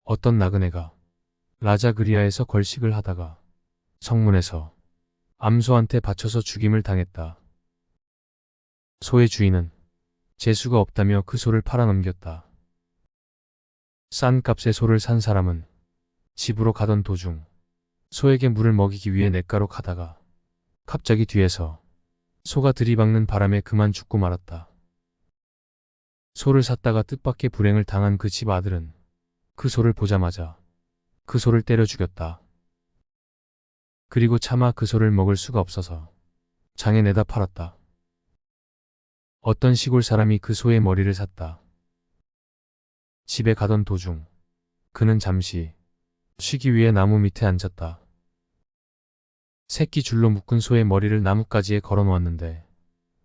어떤 나그네가 라자그리아에서 걸식을 하다가 성문에서 암소한테 바쳐서 죽임을 당했다. 소의 주인은 재수가 없다며 그 소를 팔아넘겼다. 싼 값에 소를 산 사람은 집으로 가던 도중 소에게 물을 먹이기 위해 냇가로 가다가 갑자기 뒤에서 소가 들이박는 바람에 그만 죽고 말았다. 소를 샀다가 뜻밖의 불행을 당한 그 집 아들은 그 소를 보자마자 그 소를 때려 죽였다. 그리고 차마 그 소를 먹을 수가 없어서 장에 내다 팔았다. 어떤 시골 사람이 그 소의 머리를 샀다. 집에 가던 도중 그는 잠시 쉬기 위해 나무 밑에 앉았다. 새끼 줄로 묶은 소의 머리를 나뭇가지에 걸어 놓았는데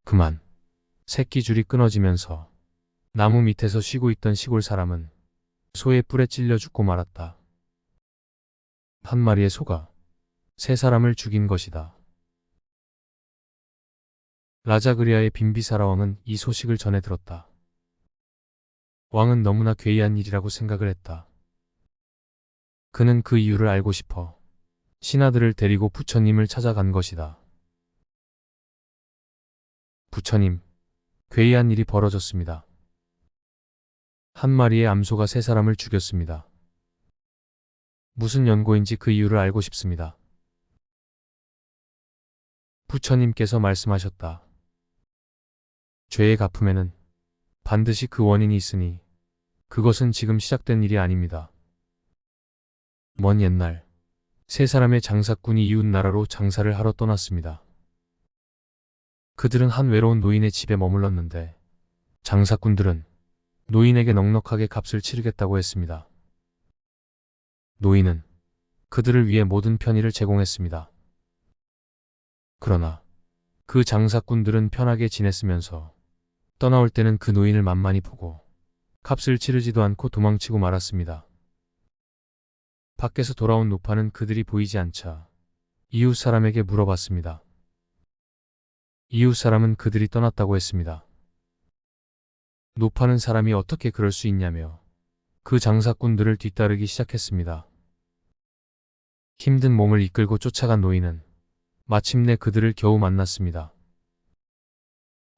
그만 새끼 줄이 끊어지면서 나무 밑에서 쉬고 있던 시골 사람은 소의 뿔에 찔려 죽고 말았다. 한 마리의 소가 세 사람을 죽인 것이다. 라자그리아의 빈비사라 왕은 이 소식을 전해 들었다. 왕은 너무나 괴이한 일이라고 생각을 했다. 그는 그 이유를 알고 싶어 신하들을 데리고 부처님을 찾아간 것이다. 부처님, 괴이한 일이 벌어졌습니다. 한 마리의 암소가 세 사람을 죽였습니다. 무슨 연고인지 그 이유를 알고 싶습니다. 부처님께서 말씀하셨다. 죄의 갚음에는 반드시 그 원인이 있으니 그것은 지금 시작된 일이 아닙니다. 먼 옛날 세 사람의 장사꾼이 이웃 나라로 장사를 하러 떠났습니다. 그들은 한 외로운 노인의 집에 머물렀는데 장사꾼들은 노인에게 넉넉하게 값을 치르겠다고 했습니다. 노인은 그들을 위해 모든 편의를 제공했습니다. 그러나 그 장사꾼들은 편하게 지냈으면서 떠나올 때는 그 노인을 만만히 보고 값을 치르지도 않고 도망치고 말았습니다. 밖에서 돌아온 노파는 그들이 보이지 않자 이웃 사람에게 물어봤습니다. 이웃 사람은 그들이 떠났다고 했습니다. 노파는 사람이 어떻게 그럴 수 있냐며 그 장사꾼들을 뒤따르기 시작했습니다. 힘든 몸을 이끌고 쫓아간 노인은 마침내 그들을 겨우 만났습니다.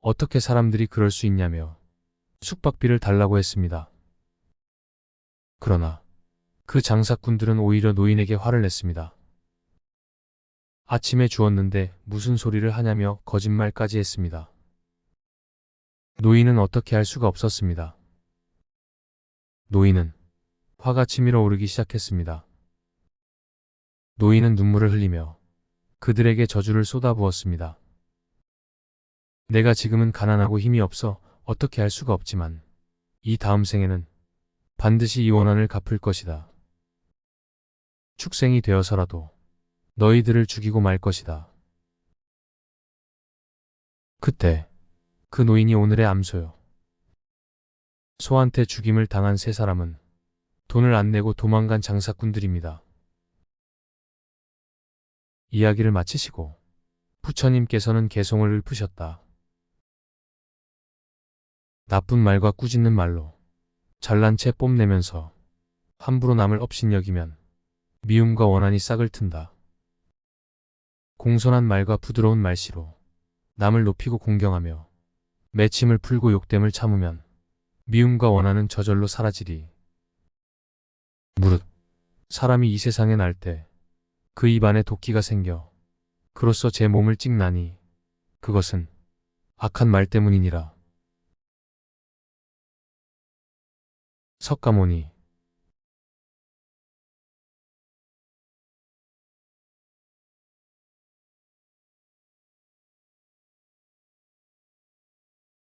어떻게 사람들이 그럴 수 있냐며 숙박비를 달라고 했습니다. 그러나 그 장사꾼들은 오히려 노인에게 화를 냈습니다. 아침에 주었는데 무슨 소리를 하냐며 거짓말까지 했습니다. 노인은 어떻게 할 수가 없었습니다. 노인은 화가 치밀어 오르기 시작했습니다. 노인은 눈물을 흘리며 그들에게 저주를 쏟아부었습니다. 내가 지금은 가난하고 힘이 없어 어떻게 할 수가 없지만 이 다음 생에는 반드시 이 원한을 갚을 것이다. 축생이 되어서라도 너희들을 죽이고 말 것이다. 그때 그 노인이 오늘의 암소요. 소한테 죽임을 당한 세 사람은 돈을 안 내고 도망간 장사꾼들입니다. 이야기를 마치시고 부처님께서는 개송을 읊으셨다. 나쁜 말과 꾸짖는 말로 잘난 채 뽐내면서 함부로 남을 업신여기면 미움과 원한이 싹을 튼다. 공손한 말과 부드러운 말씨로 남을 높이고 공경하며 매침을 풀고 욕됨을 참으면 미움과 원한은 저절로 사라지리. 무릇 사람이 이 세상에 날 때 그 입안에 도끼가 생겨 그로써 제 몸을 찍나니 그것은 악한 말 때문이니라. 석가모니